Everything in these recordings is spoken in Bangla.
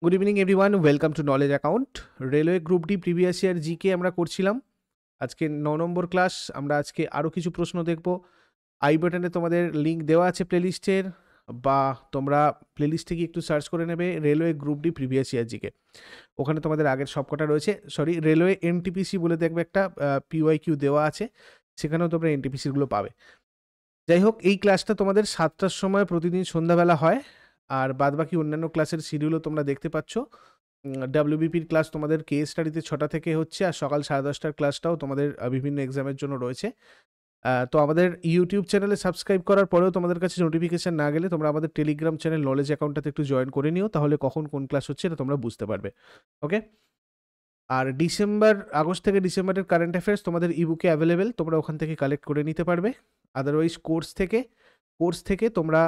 Good evening everyone, welcome to knowledge account. Railway group D previous year GK আমরা করছিলাম। আজকে 9 নম্বর ক্লাস। আমরা আজকে আরও কিছু প্রশ্ন দেখব। আই বাটনে তোমাদের লিঙ্ক দেওয়া আছে প্লেলিস্টের, বা তোমরা প্লেলিস্টে গিয়ে একটু সার্চ করে নেবে railway group D previous year GK. ওখানে তোমাদের আগের সবকটা রয়েছে। সরি, রেলওয়ে এনটিপিসি বলে দেখবে একটা পিওয়াই কিউ দেওয়া আছে, সেখানেও তোমরা এনটিপিসিগুলো পাবে। যাই হোক, এই ক্লাসটা তোমাদের 7টার সময় প্রতিদিন সন্ধ্যাবেলা হয়, আর বাদবাকি অন্যান্য ক্লাসের শিডিউলও তোমরা দেখতে পাচ্ছ। ডাব্লিউবিপির ক্লাস তোমাদের কেস স্টাডিতে 6টা থেকে হচ্ছে, আর সকাল 10:30টার ক্লাসটাও তোমাদের বিভিন্ন এক্সামের জন্য রয়েছে। তো আমাদের ইউটিউব চ্যানেলে সাবস্ক্রাইব করার পরেও তোমাদের কাছে নোটিফিকেশন না গেলে তোমরা আমাদের টেলিগ্রাম চ্যানেল নলেজ অ্যাকাউন্টটাতে একটু জয়েন করে নিও, তাহলে কখন কোন ক্লাস হচ্ছে এটা তোমরা বুঝতে পারবে। ওকে। আর আগস্ট থেকে ডিসেম্বরের কারেন্ট অ্যাফেয়ার্স তোমাদের ইবুকে অ্যাভেলেবেল, তোমরা ওখান থেকে কালেক্ট করে নিতে পারবে। আদারওয়াইজ কোর্স থেকে তোমরা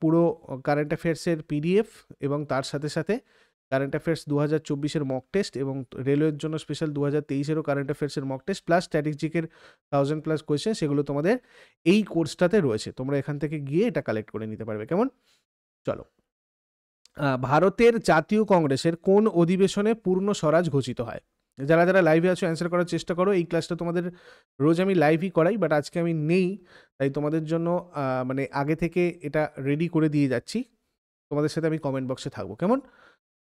পুরো কারেন্ট অ্যাফেয়ার্সের পিডিএফ এবং তার সাথে সাথে কারেন্ট অ্যাফেয়ার্স 2024-এর মক টেস্ট এবং রেলওয়ের জন্য স্পেশাল 2023-এরও কারেন্ট অ্যাফেয়ার্সের মক টেস্ট প্লাস স্ট্র্যাটেজিকের 1000+ কোয়েশ্চেন, সেগুলো তোমাদের এই কোর্সটাতে রয়েছে। তোমরা এখান থেকে গিয়ে এটা কালেক্ট করে নিতে পারবে। কেমন? চলো। ভারতের জাতীয় কংগ্রেসের কোন অধিবেশনে পূর্ণ স্বরাজ ঘোষিত হয়? যারা যারা লাইভে আছো অ্যান্সার করার চেষ্টা করো। এই ক্লাসটা তোমাদের রোজ আমি লাইভই করাই, বাট আজকে আমি নেই, তাই তোমাদের জন্য মানে আগে থেকে এটা রেডি করে দিয়ে যাচ্ছি। তোমাদের সাথে আমি কমেন্ট বক্সে থাকবো। কেমন?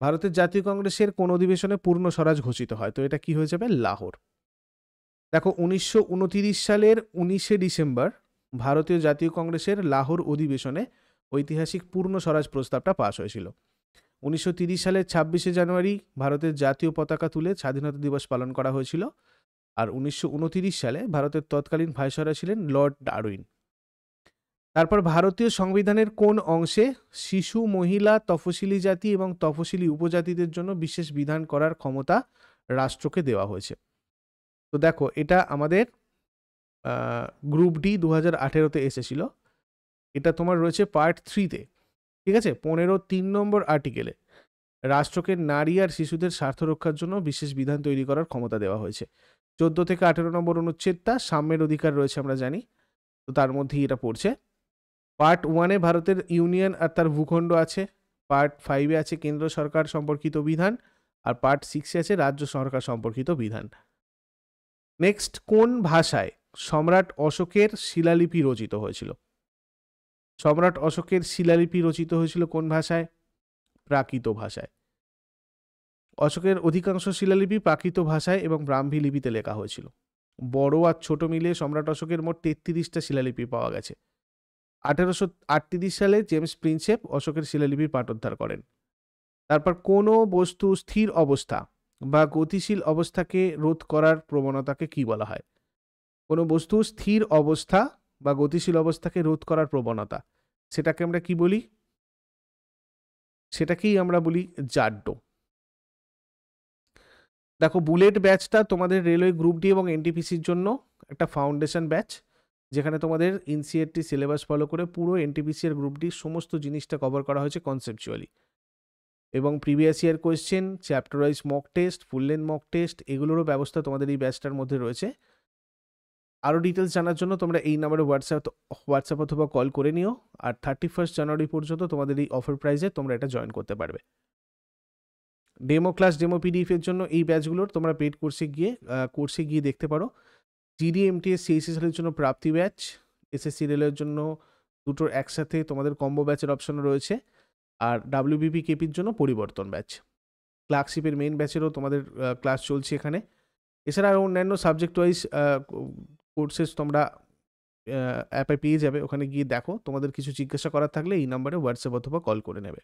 ভারতের জাতীয় কংগ্রেসের কোন অধিবেশনে পূর্ণ স্বরাজ ঘোষিত হয়? তো এটা কি হয়ে যাবে? লাহোর। দেখো, 1929 সালের 19শে ডিসেম্বর ভারতীয় জাতীয় কংগ্রেসের লাহোর অধিবেশনে ঐতিহাসিক পূর্ণ স্বরাজ প্রস্তাবটা পাশ হয়েছিল। 1930 সালের 26শে জানুয়ারি ভারতের জাতীয় পতাকা তুলে স্বাধীনতা দিবস পালন করা হয়েছিল। আর 1929 সালে ভারতের তৎকালীন ভাইসরয় ছিলেন লর্ড ডারউইন। তারপর ভারতীয় সংবিধানের কোন অংশে শিশু, মহিলা, তফসিলি জাতি এবং তফসিলি উপজাতিদের জন্য বিশেষ বিধান করার ক্ষমতা রাষ্ট্রকে দেওয়া হয়েছে? তো দেখো, এটা আমাদের গ্রুপ ডি 2018-তে এসেছিল। এটা তোমার রয়েছে পার্ট 3-তে। ঠিক আছে, 15-3 নম্বর আর্টিকেলে রাষ্ট্রকে নারী আর শিশুদের স্বার্থ রক্ষার জন্য বিশেষ বিধান তৈরি করার ক্ষমতা দেওয়া হয়েছে। 14 থেকে 18 নম্বর অনুচ্ছেদটা সাম্যের অধিকার রয়েছে, আমরা জানি, তো তার মধ্যেই এটা পড়ছে। পার্ট 1-এ ভারতের ইউনিয়ন আর তার ভূখণ্ড আছে। পার্ট 5-এ আছে কেন্দ্র সরকার সম্পর্কিত বিধান, আর পার্ট 6-এ আছে রাজ্য সরকার সম্পর্কিত বিধান। নেক্সট, কোন ভাষায় সম্রাট অশোকের শিলালিপি রচিত হয়েছিল? সম্রাট অশোকের শিলালিপি রচিত হয়েছিল কোন ভাষায়? প্রাকৃত ভাষায়। অশোকের অধিকাংশ শিলালিপি প্রাকৃত ভাষায় এবং ব্রাহ্মী লিপিতে লেখা হয়েছিল। বড় আর ছোট মিলিয়ে সম্রাট অশোকের মোট 33টা শিলালিপি পাওয়া গেছে। 1838 সালে জেমস প্রিন্সেপ অশোকের শিলালিপির পাঠোদ্ধার করেন। তারপর কোনো বস্তু স্থির অবস্থা বা গতিশীল অবস্থাকে রোধ করার প্রবণতাকে কি বলা হয়? কোনো বস্তু স্থির অবস্থা বা গতিশীল অবস্থাকে রোধ করার প্রবণতা, সেটাকে আমরা কি বলি? সেটাকেই আমরা বলি জাড্য। দেখো, বুলেট ব্যাচটা তোমাদের রেলওয়ে গ্রুপ ডি এবং এনটিপিসির জন্য একটা ফাউন্ডেশন ব্যাচ, যেখানে তোমাদের এনসিইআরটি সিলেবাস ফলো করে পুরো এনটিপিসি এর গ্রুপ ডি সমস্ত জিনিসটা কভার করা হয়েছে কনসেপচুয়ালি, এবং previous year question, chapter wise mock test, full length mock test, এগুলোরও ব্যবস্থা তোমাদের এই ব্যাচটার মধ্যে রয়েছে। আরও ডিটেলস জানার জন্য তোমরা এই নাম্বারে হোয়াটসঅ্যাপ অথবা কল করে নিও। আর 31 জানুয়ারি পর্যন্ত তোমাদের এই অফার প্রাইসে তোমরা এটা জয়েন করতে পারবে। ডেমো ক্লাস, ডেমো পিডিএফের জন্য এই ব্যাচগুলোর তোমরা পেড কোর্সে গিয়ে দেখতে পারো। জিডি, এমটিএস, সিএসএসএল-এর জন্য প্রাপ্তি ব্যাচ, এসএসসি রেলের জন্য দুটোর একসাথে তোমাদের কম্বো ব্যাচের অপশন রয়েছে, আর ডাব্লিউবিপি কেপির জন্য পরিবর্তন ব্যাচ। ক্লার্কশিপের মেইন ব্যাচেরও তোমাদের ক্লাস চলছে এখানে। এছাড়া আর অন্যান্য সাবজেক্ট ওয়াইজ কোর্সেস তোমরা অ্যাপে পেয়ে যাবে, ওখানে গিয়ে দেখো। তোমাদের কিছু জিজ্ঞাসা করার থাকলে এই নাম্বারে হোয়াটসঅ্যাপ অথবা কল করে নেবে।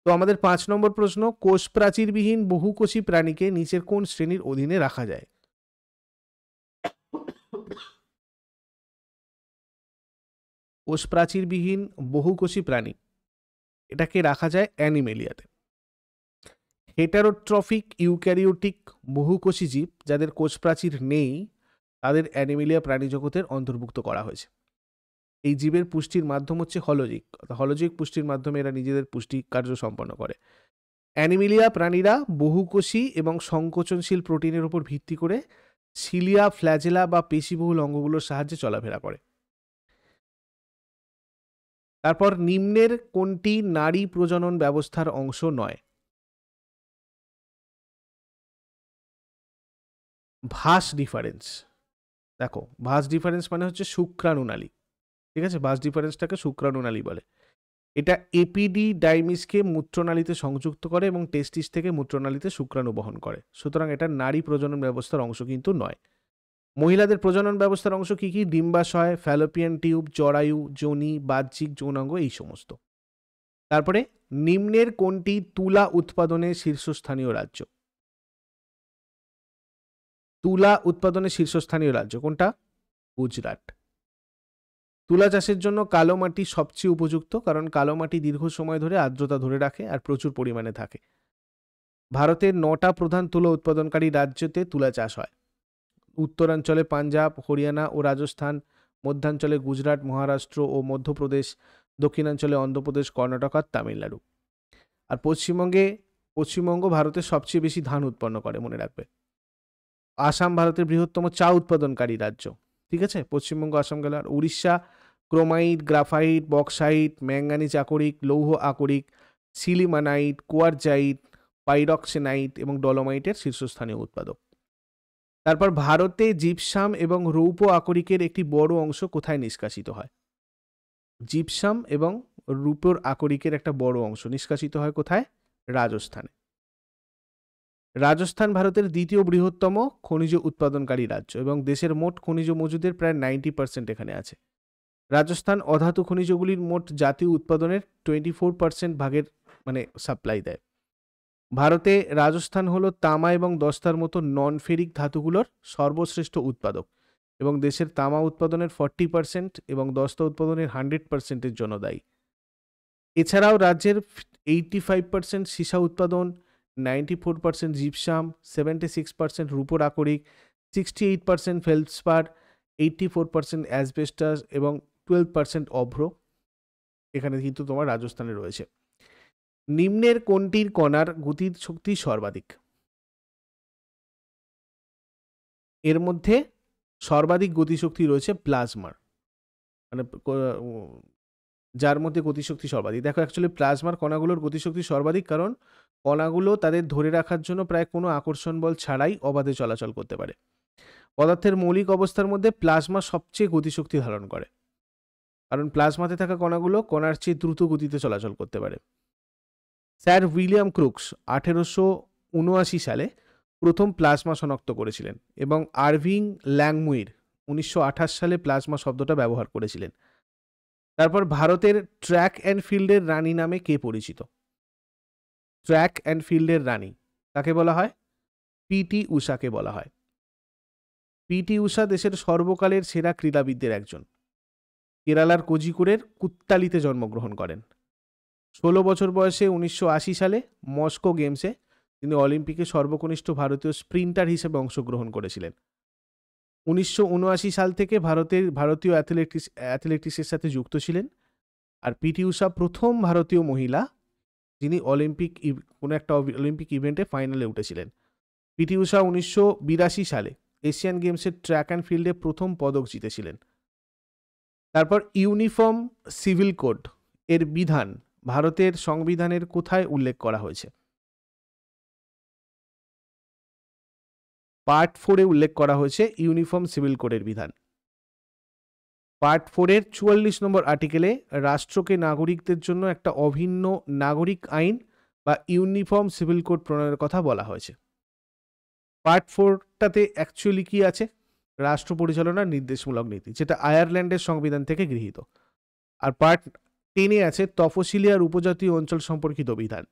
তো আমাদের 5 নম্বর প্রশ্ন, কোষ প্রাচীরবিহীন বহুকোষী প্রাণীকে নিচের কোন শ্রেণীর অধীনে রাখা যায়? কোষ প্রাচীরবিহীন বহুকোষী প্রাণী, এটাকে রাখা যায় অ্যানিমেলিয়াতে। হেটারোট্রফিক ইউক্যারিওটিক বহুকোষী জীব যাদের কোষ প্রাচীর নেই, তাদের অ্যানিমেলিয়া প্রাণী জগতের অন্তর্ভুক্ত করা হয়েছে। এই জীবের পুষ্টির মাধ্যম হচ্ছে হলোজিক পুষ্টির মাধ্যমে এরা নিজেদের পুষ্টি কার্য সম্পন্ন করে। অ্যানিমেলিয়া প্রাণীরা বহুকোষী এবং সংকোচনশীল প্রোটিনের উপর ভিত্তি করে সিলিয়া, ফ্ল্যাজেলা বা পেশিবহুল অঙ্গগুলোর সাহায্যে চলাফেরা করে। তারপর নিম্নের কোনটি নারী প্রজনন ব্যবস্থার অংশ নয়? Vas deferens. দেখো, ভাস ডিফারেন্স মানে হচ্ছে শুক্রাণুনালী, ঠিক আছে? ভাস ডিফারেন্সটাকে শুক্রাণুনালী বলে। এটা এপিডিডাইমিসকে মূত্রনালীতে সংযুক্ত করে এবং টেস্টিস থেকে মূত্রনালীতে শুক্রাণু বহন করে। সুতরাং এটা নারী প্রজনন ব্যবস্থার অংশ কিন্তু নয়। মহিলাদের প্রজনন ব্যবস্থার অংশ কি কি? ডিম্বাশয়, ফ্যালোপিয়ান টিউব, জরায়ু, যোনি, বাহ্যিক যৌনাঙ্গ, এই সমস্ত। তারপরে নিম্নের কোনটি তুলা উৎপাদনে শীর্ষস্থানীয় রাজ্য? তুলা উৎপাদনে শীর্ষস্থানীয় রাজ্য কোনটা? গুজরাট। তুলা চাষের জন্য কালো মাটি সবচেয়ে উপযুক্ত, কারণ কালো মাটি দীর্ঘ সময় ধরে আর্দ্রতা ধরে রাখে আর প্রচুর পরিমাণে থাকে। ভারতের 9টা প্রধান তুলা উৎপাদনকারী রাজ্যতে তুলা চাষ হয়। উত্তরাঞ্চলে পাঞ্জাব, হরিয়ানা ও রাজস্থান, মধ্যাঞ্চলে গুজরাট, মহারাষ্ট্র ও মধ্যপ্রদেশ, দক্ষিণাঞ্চলে অন্ধ্রপ্রদেশ, কর্ণাটক আর তামিলনাড়ু। আর পশ্চিমবঙ্গ ভারতের সবচেয়ে বেশি ধান উৎপন্ন করে, মনে রাখবে। আসাম ভারতের বৃহত্তম চা উৎপাদনকারী রাজ্য, ঠিক আছে? পশ্চিমবঙ্গ, আসাম গেল। আর Orissa chromite, graphite, bauxite, manganese আকরিক, লৌহ আকরিক, সিলিমানাইট, কোয়ারজাইট, পাইরক্সেনাইট এবং ডলোমাইটের শীর্ষস্থানীয় উৎপাদক। তারপর ভারতে জিপসাম এবং রৌপ্য আকরিকের একটি বড় অংশ কোথায় নিষ্কাশিত হয়? জিপসাম এবং রূপোর আকরিকের একটা বড় অংশ নিষ্কাশিত হয় কোথায়? রাজস্থানে। রাজস্থান ভারতের দ্বিতীয় বৃহত্তম খনিজ উৎপাদনকারী রাজ্য এবং দেশের মোট খনিজ মজুদের প্রায় 90% এখানে আছে। রাজস্থান অধাতু খনিজগুলির মোট জাতীয় উৎপাদনের 24% ভাগের সাপ্লাই দেয়। ভারতে রাজস্থান হলো তামা এবং দস্তার মতো নন ফেরিক ধাতুগুলোর সর্বশ্রেষ্ঠ উৎপাদক এবং দেশের তামা উৎপাদনের 40% এবং দস্তা উৎপাদনের 100%-এর জন্য দায়ী। এছাড়াও রাজ্যের 85% সীসা উৎপাদন, 94% জিপসাম, 76% রূপোর আকরিক, 68% ফেলসপার, 84% অ্যাসবেস্টাস এবং 12% অভ্র এখানে কিন্তু তোমার রাজস্থানে রয়েছে। নিম্নের কোনটির কণার গতির শক্তি সর্বাধিক? এর মধ্যে সর্বাধিক গতিশক্তি রয়েছে প্লাজমার, যার মধ্যে গতিশক্তি সর্বাধিক। দেখো, অ্যাকচুয়ালি প্লাজমার কণাগুলোর গতিশক্তি সর্বাধিক, কারণ কণাগুলো তাদের ধরে রাখার জন্য প্রায় কোনো আকর্ষণ বল ছাড়াই অবাধে চলাচল করতে পারে। পদার্থের মৌলিক অবস্থার মধ্যে প্লাজমা সবচেয়ে গতিশক্তি ধারণ করে, কারণ প্লাজমাতে থাকা কণাগুলো কণার চেয়ে দ্রুত গতিতে চলাচল করতে পারে। স্যার উইলিয়াম ক্রুক্স 1879 সালে প্রথম প্লাজমা শনাক্ত করেছিলেন এবং আরভিং ল্যাংমুইর 1928 সালে প্লাজমা শব্দটা ব্যবহার করেছিলেন। তারপর ভারতের ট্র্যাক অ্যান্ড ফিল্ডের রানী নামে কে পরিচিত? ট্র্যাক অ্যান্ড ফিল্ডের রানী কাকে বলা হয়? পিটি ঊষাকে বলা হয়। পিটি ঊষা দেশের সর্বকালের সেরা ক্রীড়াবিদদের একজন। কেরালার কোজিকোড়ের কুত্তালিতে জন্মগ্রহণ করেন। 16 বছর বয়সে 1980 সালে মস্কো গেমসে তিনি অলিম্পিকে সর্বকনিষ্ঠ ভারতীয় স্প্রিন্টার হিসেবে অংশগ্রহণ করেছিলেন। 1979 সাল থেকে ভারতীয় অ্যাথলেটিক্সের সাথে যুক্ত ছিলেন। আর পিটি ঊষা প্রথম ভারতীয় মহিলা যিনি কোনো একটা অলিম্পিক ইভেন্টে ফাইনালে উঠেছিলেন। পিটি ঊষা 1982 সালে এশিয়ান গেমসের ট্র্যাক অ্যান্ড ফিল্ডে প্রথম পদক জিতেছিলেন। তারপর ইউনিফর্ম সিভিল কোড এর বিধান ভারতের সংবিধানের কোথায় উল্লেখ করা হয়েছে? পার্ট 4-এ উল্লেখ করা হয়েছে ইউনিফর্ম সিভিল কোডের বিধান। পার্ট 4-এর 44 নম্বর আর্টিকেলে রাষ্ট্রকে নাগরিকদের জন্য একটা অভিন্ন নাগরিক আইন বা ইউনিফর্ম সিভিল কোড প্রণয়নের কথা বলা হয়েছে। পার্ট 4টাতে অ্যাকচুয়ালি কি আছে? রাষ্ট্র পরিচালনার নির্দেশমূলক নীতি, যেটা আয়ারল্যান্ডের সংবিধান থেকে গৃহীত। আর পার্ট 10-এ আছে তফসিলি আর উপজাতীয় অঞ্চল সম্পর্কিত বিধান।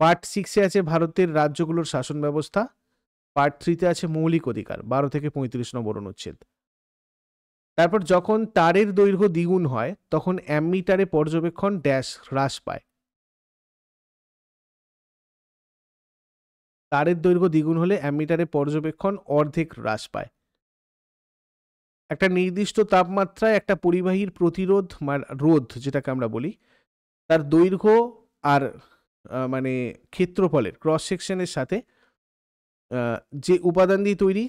পার্ট 6-এ আছে ভারতের রাজ্যগুলোর শাসন ব্যবস্থা। পার্ট 3-তে আছে মৌলিক অধিকার 12 থেকে 35 নম্বর অনুচ্ছেদ। তারপর যখন তারের দৈর্ঘ্য দ্বিগুণ হয় তখন অ্যামিটারে পর্যবেক্ষণ ড্যাশ হ্রাস পায়। তারের দৈর্ঘ্য দ্বিগুণ হলে অ্যামিটারে পর্যবেক্ষণ অর্ধেক হ্রাস পায়। একটা নির্দিষ্ট তাপমাত্রায় একটা পরিবাহীর প্রতিরোধ রোধ যেটাকে আমরা বলি, তার দৈর্ঘ্য আর ক্ষেত্রফলের ক্রস সেকশনের সাথে যে উপাদান দিয়ে তৈরি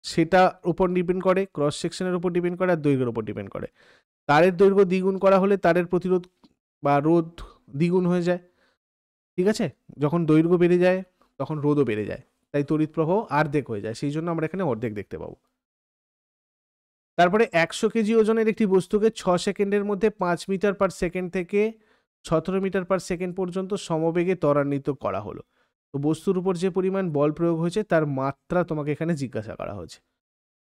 সেটার উপর ডিপেন্ড করে, ক্রস সেকশনের উপর ডিপেন্ড করে আর দৈর্ঘ্যের উপর ডিপেন্ড করে। তারের দৈর্ঘ্য দ্বিগুণ করা হলে তারের প্রতিরোধ বা রোধ দ্বিগুণ হয়ে যায়। ঠিক আছে, যখন দৈর্ঘ্য বেড়ে যায় তখন রোধও বেড়ে যায়, তাই তড়িৎ প্রবাহ অর্ধেক হয়ে যায়, সেই জন্য আমরা এখানে অর্ধেক দেখতে পাবো। তারপরে 100 কেজি ওজনের একটি বস্তুকে 6 সেকেন্ডের মধ্যে 5 মিটার পার সেকেন্ড থেকে 17 মিটার পার সেকেন্ড পর্যন্ত সমবেগে ত্বরান্বিত করা হলো। তো বস্তুর উপর যে পরিমাণ বল প্রয়োগ হয়েছে তার মাত্রা তোমাকে এখানে জিজ্ঞাসা করা হয়েছে।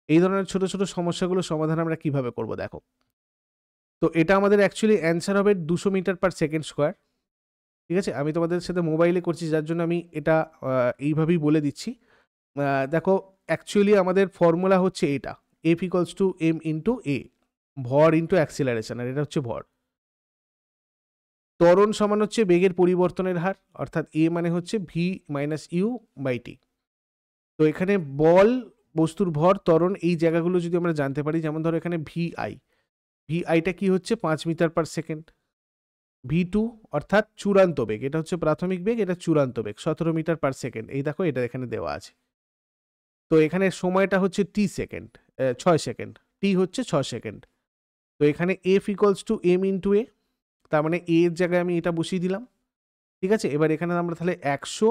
এই ধরনের ছোট ছোট সমস্যাগুলো সমাধান আমরা কিভাবে করব দেখো। তো এটা আমাদের অ্যাকচুয়ালি অ্যান্সার হবে 200 মিটার পার সেকেন্ড স্কোয়ার। ঠিক আছে, আমি তোমাদের সাথে মোবাইলে করছি যার জন্য আমি এটা এইভাবেই বলে দিচ্ছি। দেখো অ্যাকচুয়ালি আমাদের ফর্মুলা হচ্ছে এটা, F equals to M into A, ভর ইন্টু অ্যাক্সিলারেশন, আর এটা হচ্ছে ভর। ত্বরণ সমান হচ্ছে বেগের পরিবর্তনের হার, অর্থাৎ এ মানে হচ্ছে V minus you by T. তো এখানে বল, বস্তুর ভর, ত্বরণ, এই জায়গাগুলো যদি আমরা জানতে পারি, যেমন ধরো এখানে ভি আইটা কি হচ্ছে 5 মিটার পার সেকেন্ড। V2 অর্থাৎ চূড়ান্ত বেগ, এটা হচ্ছে প্রাথমিক বেগ, এটা চূড়ান্ত বেগ 17 মিটার পার সেকেন্ড, এই দেখো এটা এখানে দেওয়া আছে। তো এখানে সময়টা হচ্ছে টি সেকেন্ড, 6 সেকেন্ড, টি হচ্ছে 6 সেকেন্ড। তো এখানে F equals to M into A, তার মানে এ এর জায়গায় আমি এটা বসিয়ে দিলাম। ঠিক আছে, এবার এখানে আমরা তাহলে 100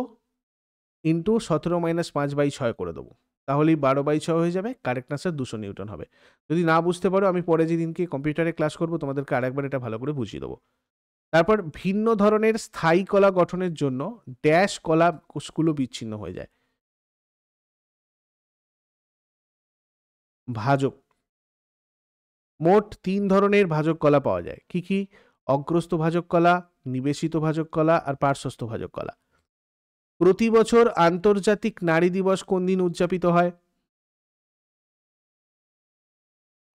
ইন্টু 17 মাইনাস 5/6 করে দেবো, তাহলেই 12/6 হয়ে যাবে, কারেক্ট আনসার 200 নিউটন হবে। যদি না বুঝতে পারো আমি পরে যেদিনকে কম্পিউটারে ক্লাস করবো তোমাদেরকে আরেকবার এটা ভালো করে বুঝিয়ে দেবো। তারপর ভিন্ন ধরনের স্থায়ী কলা গঠনের জন্য ড্যাশ কলা কোষগুলো বিচ্ছিন্ন হয়ে যায়। ভাজক, মোট 3 ধরনের ভাজক কলা পাওয়া যায়। কি কি? অগ্রস্থ ভাজক কলা, নিবেশিত ভাজক কলা আর পার্শ্বস্থ ভাজক কলা। প্রতি বছর আন্তর্জাতিক নারী দিবস কোন দিন উদযাপিত হয়?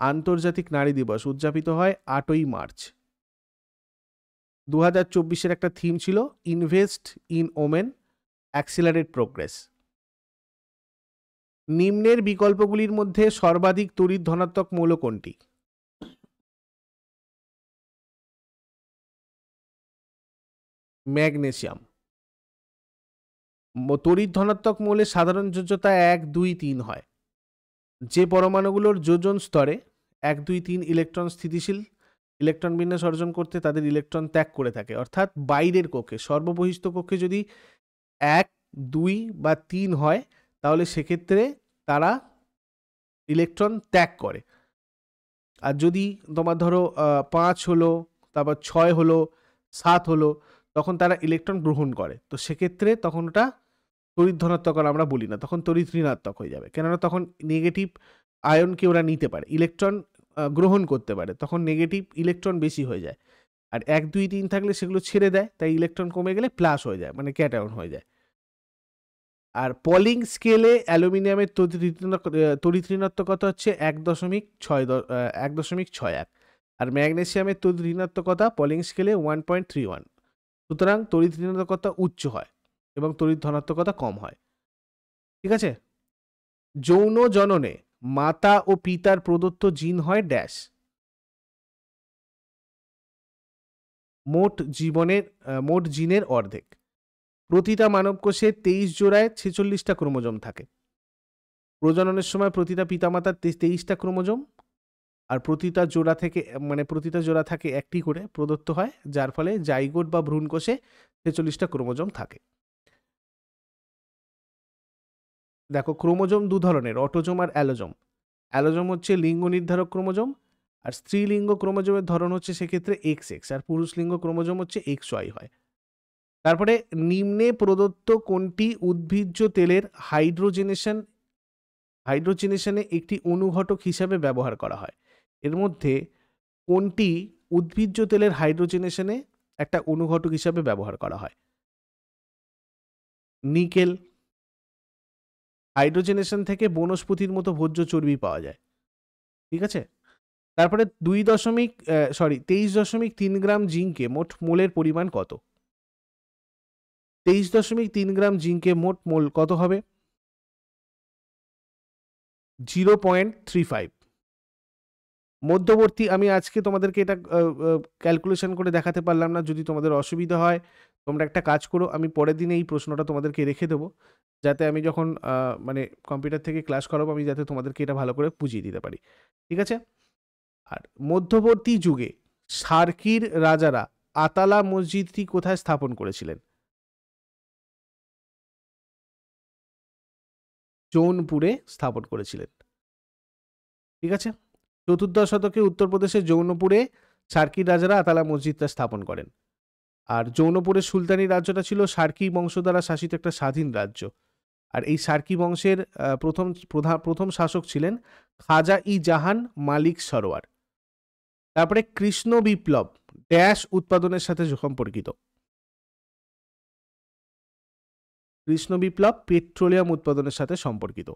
আন্তর্জাতিক নারী দিবস উদযাপিত হয় 8ই মার্চ। 2024-এর একটা থিম ছিল invest in women, accelerate progress. নিম্নের বিকল্পগুলির মধ্যে সর্বাধিক তড়িৎ ধনাত্মক মৌল কোনটি? ম্যাগনেসিয়াম। তড়িৎ ধনাত্মক মৌলের সাধারণ যোজ্যতা 1, 2, 3 হয়। যে পরমাণুগুলোর যোজন স্তরে 1, 2, 3 ইলেকট্রন স্থিতিশীল ইলেকট্রন বিন্যাস অর্জন করতে তাদের ইলেকট্রন ত্যাগ করে থাকে, অর্থাৎ বাইরের কক্ষে, সর্ববহিস্থ কক্ষে যদি 1, 2 বা 3 হয় তাহলে সেক্ষেত্রে তারা ইলেকট্রন ত্যাগ করে। আর যদি তোমার ধরো 5 হলো, তারপর 6 হলো, 7 হলো, তখন তারা ইলেকট্রন গ্রহণ করে। তো সেক্ষেত্রে তখন ওটা তড়িৎ ধনাত্মক আর আমরা বলি না, তখন তড়িৎ ঋণাত্মক হয়ে যাবে, কেননা তখন নেগেটিভ আয়নকে ওরা নিতে পারে, ইলেকট্রন গ্রহণ করতে পারে, তখন নেগেটিভ ইলেকট্রন বেশি হয়ে যায়। আর 1, 2, 3 থাকলে সেগুলো ছেড়ে দেয়, তাই ইলেকট্রন কমে গেলে প্লাস হয়ে যায়, মানে ক্যাটায়ন হয়ে যায়। আর পলিং স্কেলে অ্যালুমিনিয়ামের তড়িৎ ঋণাত্মকতা হচ্ছে 1.61, আর ম্যাগনেসিয়ামের তড়িৎ ঋণাত্মকতা পলিং স্কেলে 1.31। সুতরাং তড়িৎ ঋণাত্মকতা উচ্চ হয় এবং তড়িৎ ধনাত্মকতা কম হয়। ঠিক আছে, যৌন জননে মাতা ও পিতার প্রদত্ত জিন হয় ড্যাশ। মোট জিনের অর্ধেক। প্রতিটা মানবকোষে 23 জোড়ায় 46টা ক্রোমোজোম থাকে। প্রজননের সময় প্রতিটা পিতামাতার 23টা ক্রোমোজোম, আর প্রতিটা জোড়া থাকে একটি করে প্রদত্ত হয়, যার ফলে জাইগোট বা ভ্রূণকোষে 46টা ক্রোমোজোম থাকে। দেখো ক্রোমোজোম দু ধরনের, অটোজোম আর অ্যালোজোম। অ্যালোজোম হচ্ছে লিঙ্গ নির্ধারক ক্রোমোজোম, আর স্ত্রীলিঙ্গ ক্রোমোজোমের ধরন হচ্ছে সেক্ষেত্রে XX, আর পুরুষলিঙ্গ ক্রোমোজোম হচ্ছে XY হয়। তারপরে নিম্নে প্রদত্ত কোনটি উদ্ভিজ্জ তেলের হাইড্রোজেনেশনে একটি অনুঘটক হিসাবে ব্যবহার করা হয়? এর মধ্যে কোনটি উদ্ভিজ্জ তেলের হাইড্রোজেনেশনে একটা অনুঘটক হিসাবে ব্যবহার করা হয়? নিকেল। হাইড্রোজেনেশন থেকে বনস্পতির মতো ভোজ্য চর্বি পাওয়া যায়। ঠিক আছে, তারপরে 23.3 গ্রাম জিঙ্কে মোট মোলের পরিমাণ কত? 23.3 গ্রাম জিঙ্কে মোট মোল কত হবে? 0.35। মধ্যবর্তী, আমি আজকে তোমাদেরকে এটা ক্যালকুলেশন করে দেখাতে পারলাম না, যদি তোমাদের অসুবিধা হয় তোমরা একটা কাজ করো, আমি পরের দিনে এই প্রশ্নটা তোমাদেরকে রেখে দেবো, যাতে আমি যখন মানে কম্পিউটার থেকে ক্লাস করাবো আমি যাতে তোমাদেরকে এটা ভালো করে বুঝিয়ে দিতে পারি। ঠিক আছে। আর মধ্যবর্তী যুগে সার্কির রাজারা আতালা মসজিদটি কোথায় স্থাপন করেছিলেন? জৌনপুরে স্থাপন করেছিলেন। ঠিক আছে, চতুর্দশ শতকে উত্তরপ্রদেশের জৌনপুরে সার্কির রাজারা আতালা মসজিদটা স্থাপন করেন। আর জৌনপুরের সুলতানি রাজ্যটা ছিল সার্কি বংশ দ্বারা শাসিত একটা স্বাধীন রাজ্য। আর এই সার্কি বংশের প্রথম শাসক ছিলেন খাজা ই জাহান মালিক সরোয়ার। তারপরে কৃষ্ণ বিপ্লব ড্যাশ উৎপাদনের সাথে সম্পর্কিত? কৃষ্ণ বিপ্লব পেট্রোলিয়াম উৎপাদনের সাথে সম্পর্কিত।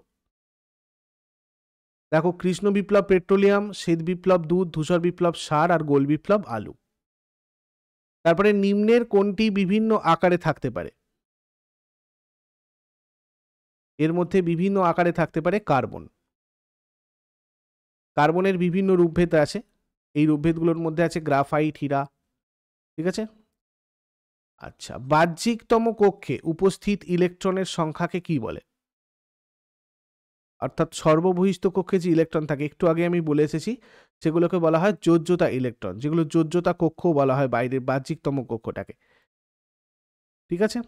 দেখো, কৃষ্ণ বিপ্লব পেট্রোলিয়াম, শ্বেত বিপ্লব দুধ, ধূসর বিপ্লব সার, আর গোল বিপ্লব আলু। তারপরে নিম্নের কোনটি বিভিন্ন আকারে থাকতে পারে? এর মধ্যে বিভিন্ন আকারে থাকতে পারে কার্বন। কার্বনের বিভিন্ন রূপভেদ আছে, এই রূপভেদগুলোর মধ্যে আছে গ্রাফাইট, হীরা। ঠিক আছে, আচ্ছা, বাহ্যিকতম কক্ষে উপস্থিত ইলেকট্রনের সংখ্যাকে কি বলে? অর্থাৎ সর্ববহিস্থ কক্ষে যে ইলেকট্রন থাকে, একটু আগে আমি বলে এসেছি, সেগুলোকে বলা হয় যোজ্যতা ইলেকট্রন, যেগুলো যোজ্যতা কক্ষ বলা হয় বাইরের বাহ্যিকতম কক্ষটাকে। ঠিক আছে,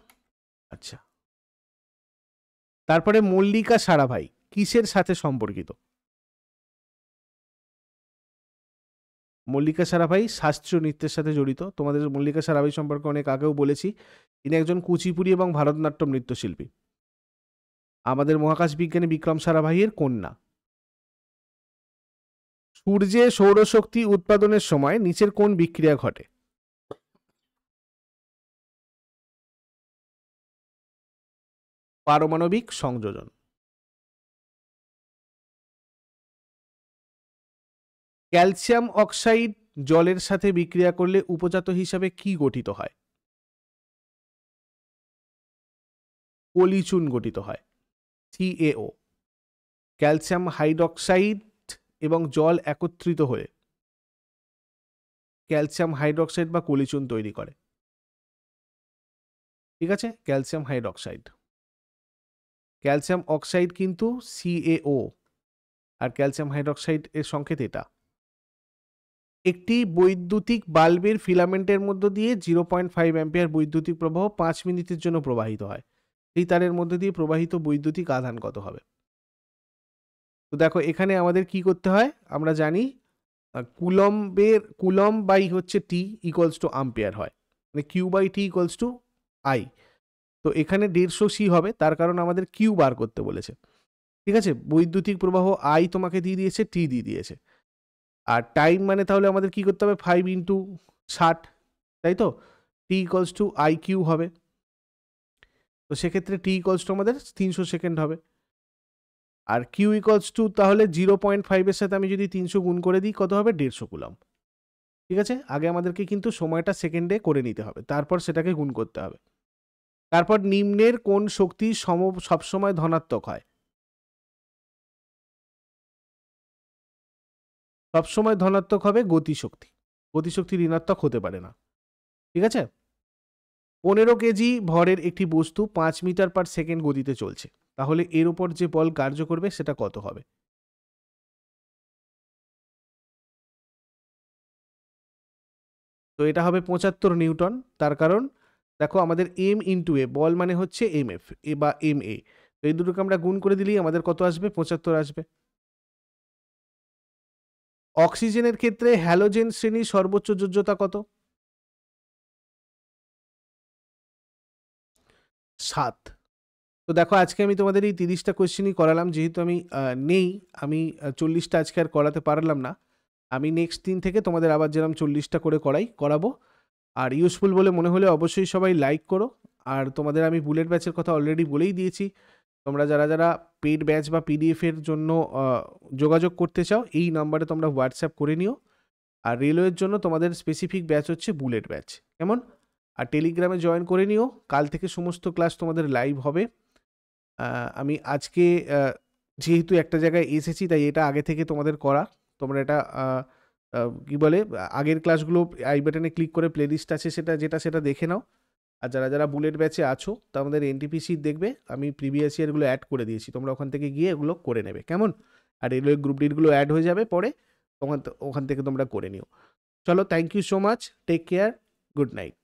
আচ্ছা, তারপরে মল্লিকা সারাভাই কিসের সাথে সম্পর্কিত? মল্লিকা সারাভাই শাস্ত্রীয় নৃত্যের সাথে জড়িত। তোমাদের মল্লিকা সারাভাই সম্পর্কে অনেক আগেও বলেছি, তিনি একজন কুচিপুড়ি এবং ভারতনাট্যম নৃত্যশিল্পী। আমাদের মহাকাশ বিজ্ঞানী বিক্রম সারাভাইয়ের কন্যা। সূর্যে সৌরশক্তি উৎপাদনের সময় নিচের কোন বিক্রিয়া ঘটে? পারমাণবিক সংযোজন। ক্যালসিয়াম অক্সাইড জলের সাথে বিক্রিয়া করলে উপজাত হিসাবে কি গঠিত হয়? পলিচুন গঠিত হয়, CaO। ক্যালসিয়াম হাইড্রক্সাইড এবং জল একত্রিত হয়ে ক্যালসিয়াম হাইড্রক্সাইড বা পলিচুন তৈরি করে। ঠিক আছে, ক্যালসিয়াম হাইড্রক্সাইড। ক্যালসিয়াম অক্সাইড কিন্তু CaO, আর ক্যালসিয়াম হাইড্রক্সাইড এর সংকেত এটা। একটি বৈদ্যুতিক বাল্বের ফিলামেন্টের মধ্য দিয়ে 0.5 অ্যাম্পিয়ার বৈদ্যুতিক প্রবাহ 5 মিনিটের জন্য প্রবাহিত হয়। এই তারের মধ্যে দিয়ে প্রবাহিত বৈদ্যুতিক আধান কত হবে? তো দেখো, এখানে আমাদের কি করতে হয়, আমরা জানি কুলম্ব বাই হচ্ছে টি ইকুয়ালস টু আম্পিয়ার হয়, মানে Q by T equals to I. তো এখানে 150 সি হবে, তার কারণ আমাদের কিউ বার করতে বলেছে। ঠিক আছে, বৈদ্যুতিক প্রবাহ আই তোমাকে দিয়ে দিয়েছে, টি দিয়ে দিয়েছে, আর টাইম মানে তাহলে আমাদের কি করতে হবে, 5 ইন্টু 60, তাই তো? টি ইকুয়ালস টু আই কিউ হবে। তো সেক্ষেত্রে টি ইকুয়ালস টু আমাদের 300 সেকেন্ড হবে, আর কিউ ইকুয়ালস টু তাহলে 0.5 এর সাথে আমি যদি 300 গুণ করে দিই কত হবে, 150 কুলম্ব। ঠিক আছে, আগে আমাদেরকে কিন্তু সময়টা সেকেন্ডে করে নিতে হবে, তারপর সেটাকে গুণ করতে হবে। তারপর নিম্নের কোন শক্তি সবসময় ধনাত্মক হয়? সবসময় ধনাত্মক হবে গতিশক্তি, গতিশক্তি ঋণাত্মক হতে পারে না। ঠিক আছে, 15 কেজি ভরের একটি বস্তু 5 মিটার পার সেকেন্ড গতিতে চলছে, তাহলে এর উপর যে বল কার্য করবে সেটা কত হবে? তো এটা হবে 75 নিউটন। তার কারণ দেখো, আমাদের এম ইন্টু এ, বল মানে হচ্ছে এম এফ এ বা এম এ, তো এই দুটোকে আমরা গুণ করে দিলেই আমাদের কত আসবে, 75 আসবে। অক্সিজেনের ক্ষেত্রে হ্যালোজেন শ্রেণীর সর্বোচ্চ যোজ্যতা কত? 7। তো দেখো, আজকে আমি তোমাদের এই 30টা কোয়েশ্চেনই করালাম, যেহেতু আমি নেই, আমি 40টা আজকে আর করাতে পারলাম না। আমি নেক্সট দিন থেকে তোমাদের আবার যেরকম 40টা করে করাবো। আর ইউজফুল বলে মনে হলে অবশ্যই সবাই লাইক করো। আর তোমাদের আমি বুলেট ব্যাচের কথা অলরেডি বলেই দিয়েছি, তোমরা যারা যারা পেড ব্যাচ বা PDF এর জন্য যোগাযোগ করতে চাও, এই নাম্বারে তোমরা হোয়াটসঅ্যাপ করে নিও। আর রেলওয়ের জন্য তোমাদের স্পেসিফিক ব্যাচ হচ্ছে বুলেট ব্যাচ, কেমন? আর টেলিগ্রামে জয়েন করে নিও, কাল থেকে সমস্ত ক্লাস তোমাদের লাইভ হবে। আমি আজকে যেহেতু একটা জায়গায় এসেছি, তাই এটা আগে থেকে তোমাদের করা, তোমরা এটা কি বলে, আগের ক্লাসগুলো আই বাটনে ক্লিক করে প্লেলিস্ট আছে সেটা দেখে নাও। আর যারা যারা বুলেট ব্যাচে আছো, তা আমাদের NTPC দেখবে, আমি প্রিভিয়াস ইয়ারগুলো অ্যাড করে দিয়েছি, তোমরা ওখান থেকে গিয়ে এগুলো করে নেবে, কেমন? আর রেলওয়ে গ্রুপ ডিগুলো অ্যাড হয়ে যাবে পরে, ওখান থেকে তোমরা করে নিও। চলো, thank you so much, take care, good night.